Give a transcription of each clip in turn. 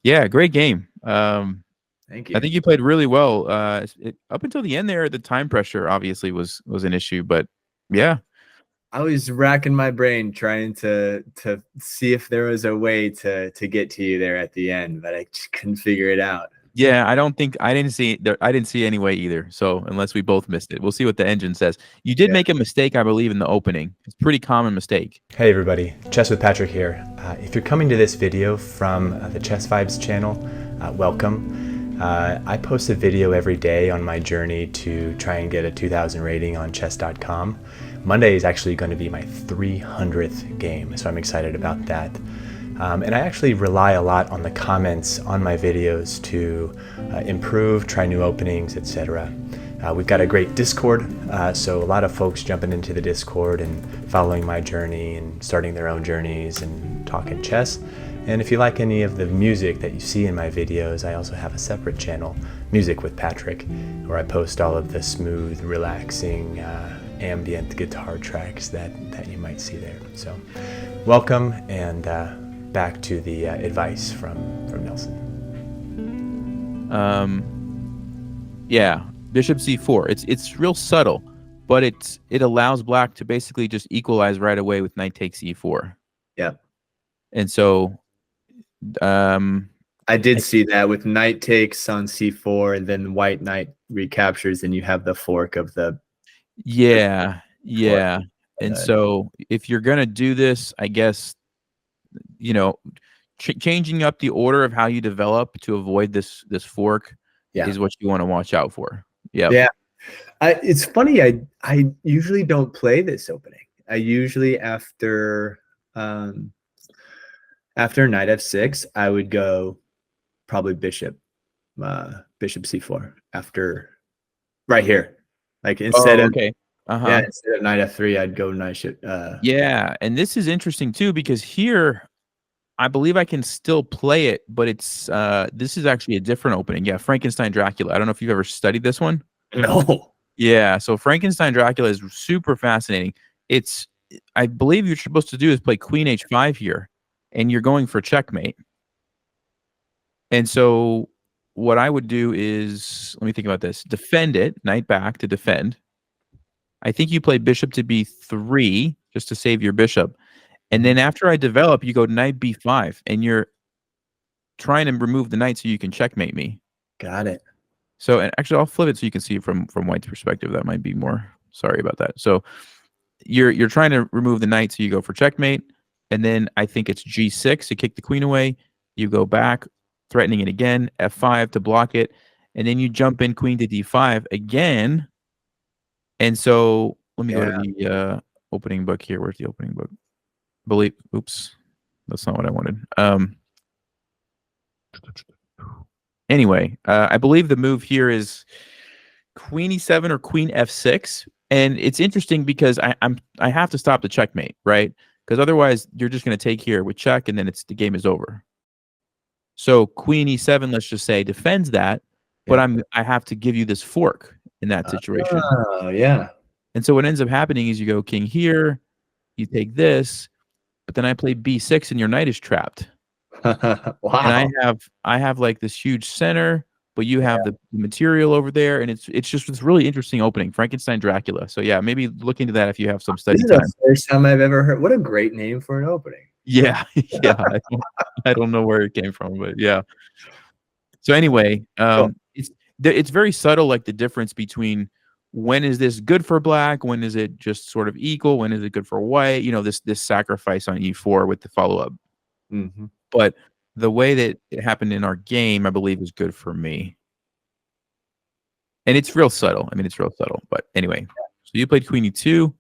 Yeah, great game. Thank I you. think you played really well. Up until the end there, the time pressure obviously was an issue, but yeah. I was racking my brain trying to see if there was a way to get to you there at the end, but I just couldn't figure it out. Yeah, I didn't see any way either. So unless we both missed it, we'll see what the engine says. You did Yeah. make a mistake, I believe, in the opening. It's a pretty common mistake. Hey everybody, Chess with Patrick here. If you're coming to this video from the Chessvibes channel, welcome. I post a video every day on my journey to try and get a 2000 rating on chess.com. Monday is actually going to be my 300th game, so I'm excited about that. And I actually rely a lot on the comments on my videos to improve, try new openings, etc. We've got a great Discord, so a lot of folks jumping into the Discord and following my journey and starting their own journeys and talking chess. And if you like any of the music that you see in my videos, I also have a separate channel, Music with Patrick, where I post all of the smooth, relaxing, ambient guitar tracks that you might see there. So welcome, and back to the advice from Nelson. Yeah, bishop c4. It's real subtle, but it allows black to basically just equalize right away with knight takes e4. Yeah. And so I did see that with knight takes on c4 and then white knight recaptures, and you have the fork of the yeah. And so if you're gonna do this, I guess, you know, changing up the order of how you develop to avoid this fork is what you want to watch out for. Yeah. It's funny, I usually don't play this opening. I usually after knight f6, I would go probably bishop c4 after right here. Like instead of instead of knight f3, I'd go knight yeah, and this is interesting too, because here I believe I can still play it, but it's this is actually a different opening. Yeah, Frankenstein Dracula. I don't know if you've ever studied this one. No. Yeah, so Frankenstein Dracula is super fascinating. I believe you're supposed to do is play queen h5 here, and you're going for checkmate. And so what I would do is, let me think about this. Defend it, knight back to defend. I think you play bishop to b3 just to save your bishop. And then after I develop, you go knight b5, and you're trying to remove the knight so you can checkmate me. Got it. So, and actually, I'll flip it so you can see it from white's perspective. That might be more. Sorry about that. So, you're trying to remove the knight, so you go for checkmate, and then I think it's g6 to kick the queen away. You go back, threatening it again, f5 to block it, and then you jump in queen to d5 again. And so, let me go to the opening book here. Where's the opening book? Oops, that's not what I wanted. Anyway, I believe the move here is queen e7 or queen f6, and it's interesting because I have to stop the checkmate, right? Because otherwise you're just going to take here with check, and then the game is over. So queen e7, let's just say, defends that, but I have to give you this fork in that situation. Oh yeah. And so what ends up happening is you go king here, you take this, but then I play b6, and your knight is trapped. Wow. And I have like this huge center, but you have the material over there, and it's just this really interesting opening, Frankenstein Dracula. So yeah, maybe look into that if you have some study time. This is the first time I've ever heard. What a great name for an opening. Yeah, yeah. I don't know where it came from, but yeah. So anyway, it's very subtle, like the difference between when is this good for black, when is it just sort of equal, when is it good for white? You know, this sacrifice on e4 with the follow up. But the way that it happened in our game, I believe, is good for me. And it's real subtle. I mean, it's real subtle. But anyway, so you played queen e2.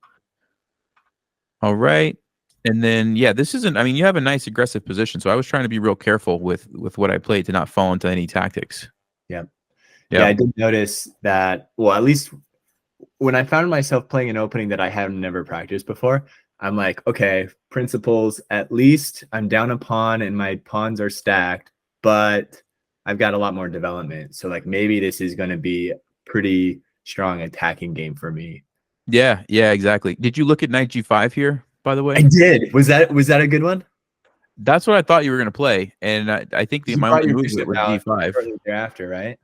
All right. And then, yeah, this isn't, I mean, you have a nice aggressive position. So I was trying to be real careful with what I played to not fall into any tactics. Yeah, I did notice that. Well, at least when I found myself playing an opening that I have never practiced before, I'm like, okay, principles, at least I'm down a pawn and my pawns are stacked, but I've got a lot more development. So like maybe this is going to be a pretty strong attacking game for me. Yeah, exactly. Did you look at knight g5 here, by the way? I did. Was that a good one? That's what I thought you were gonna play, and I think You my brought only your move bishop was out d5. shortly thereafter, right?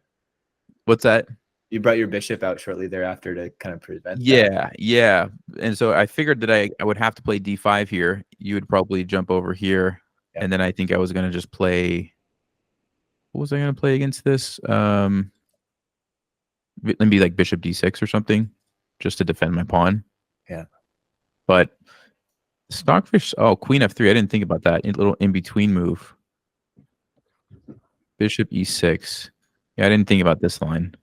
What's that? You brought your bishop out shortly thereafter to kind of prevent that. Yeah, yeah. And so I figured that I would have to play d5 here. You would probably jump over here, Yep. and then I think I was gonna just play. What was I gonna play against this? Maybe like bishop d6 or something, just to defend my pawn. Yeah. But Stockfish. Oh, queen f3. I didn't think about that. A little in between move. Bishop e6. Yeah, I didn't think about this line.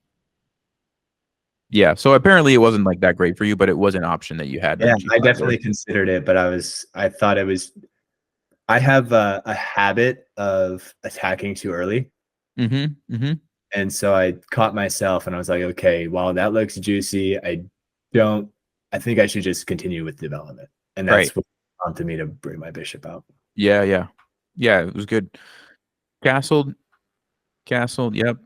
Yeah, so apparently it wasn't like that great for you, but it was an option that you had. Yeah, Like I G5 definitely there. considered it, but I thought it was. I have a habit of attacking too early. Mm-hmm. Mm-hmm. And so I caught myself and I was like, okay, while that looks juicy, I think I should just continue with development. And that's what prompted me to bring my bishop out. Yeah, yeah. Yeah, it was good. Castled. Yep.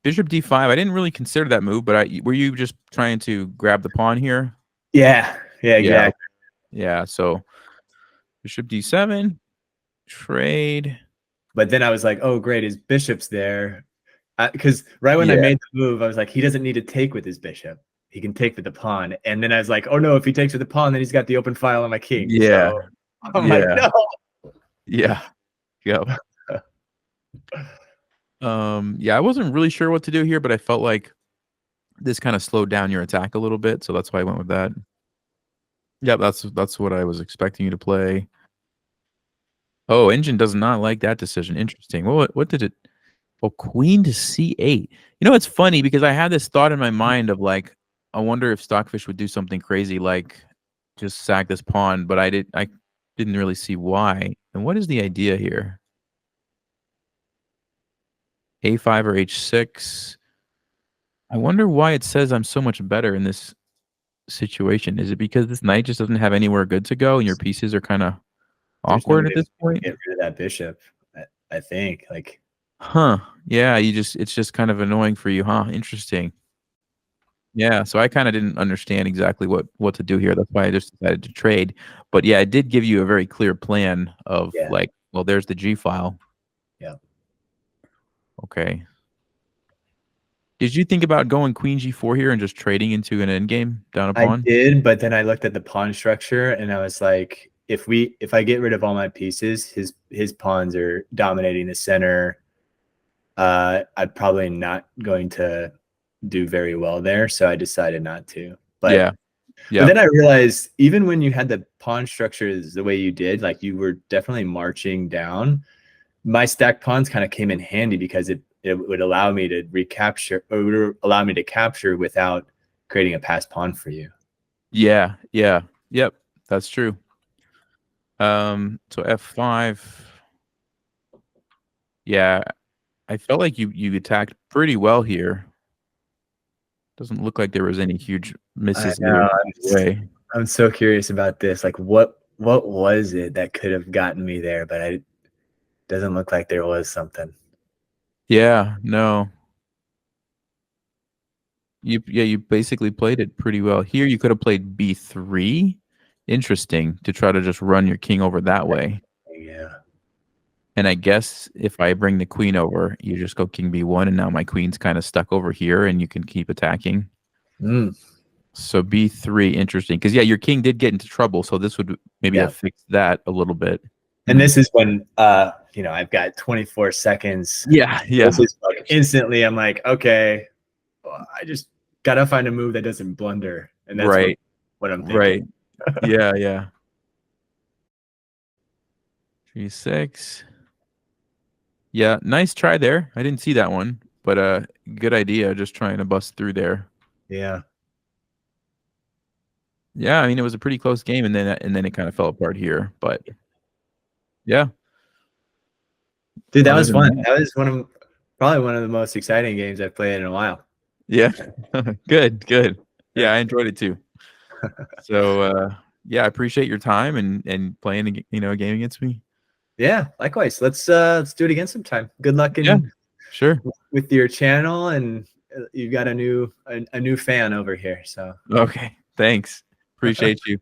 Bishop d5. I didn't really consider that move, but were you just trying to grab the pawn here? Yeah, exactly. Yeah, so bishop d7, trade. But then I was like, oh, great, his bishop's there. Because right when I made the move, I was like, he doesn't need to take with his bishop. He can take with the pawn. And then I was like, oh, no, if he takes with the pawn, then he's got the open file on my king. Yeah. So I'm like, no. Yeah. Yep. Yeah, I wasn't really sure what to do here, but I felt like this kind of slowed down your attack a little bit, so that's why I went with that. Yep, that's what I was expecting you to play. Oh, Engine does not like that decision. Interesting. What did it? Oh, queen to c8. You know, it's funny because I had this thought in my mind of like, I wonder if Stockfish would do something crazy like just sack this pawn, but I didn't really see why. And what is the idea here? A5 or h6. I wonder why it says I'm so much better in this situation. Is it because this knight just doesn't have anywhere good to go and your pieces are kind of awkward at this point? Get rid of that bishop, I think. Like, huh? Yeah, it's just kind of annoying for you, huh? Interesting. Yeah, so I kind of didn't understand exactly what to do here. That's why I just decided to trade. But yeah, it did give you a very clear plan of like, well, there's the G file. Yeah. Okay. Did you think about going queen g4 here and just trading into an endgame down a pawn? I did, but then I looked at the pawn structure and I was like, if I get rid of all my pieces, his pawns are dominating the center. I'm probably not going to do very well there, so I decided not to. But yeah. But then I realized even when you had the pawn structures the way you did, like you were definitely marching down, my stacked pawns kind of came in handy because it would allow me to recapture, or would allow me to capture without creating a passed pawn for you. Yeah, yeah. Yep, that's true. So f5. Yeah, I felt like you attacked pretty well here. Doesn't look like there was any huge misses either way. I'm so curious about this. Like, what was it that could have gotten me there? But it doesn't look like there was something. Yeah, no. You basically played it pretty well. Here you could have played b3. Interesting, to try to just run your king over that way. Yeah. And I guess if I bring the queen over, you just go king b1, and now my queen's kind of stuck over here, and you can keep attacking. So b3, interesting. Because, yeah, your king did get into trouble, so this would maybe have fixed that a little bit. And this is when, I've got 24 seconds. Yeah. This is like instantly, I'm like, okay, I just got to find a move that doesn't blunder. And that's what I'm thinking. Right. Yeah. G6. Yeah, nice try there. I didn't see that one, but good idea. Just trying to bust through there. Yeah. Yeah, I mean it was a pretty close game, and then it kind of fell apart here. But yeah, dude, that was fun. That was probably one of the most exciting games I've played in a while. Yeah, good. Yeah, I enjoyed it too. So yeah, I appreciate your time and playing a game against me. Yeah, likewise. Let's do it again sometime. Good luck sure with your channel, and you got a new fan over here. So okay, thanks. Appreciate you.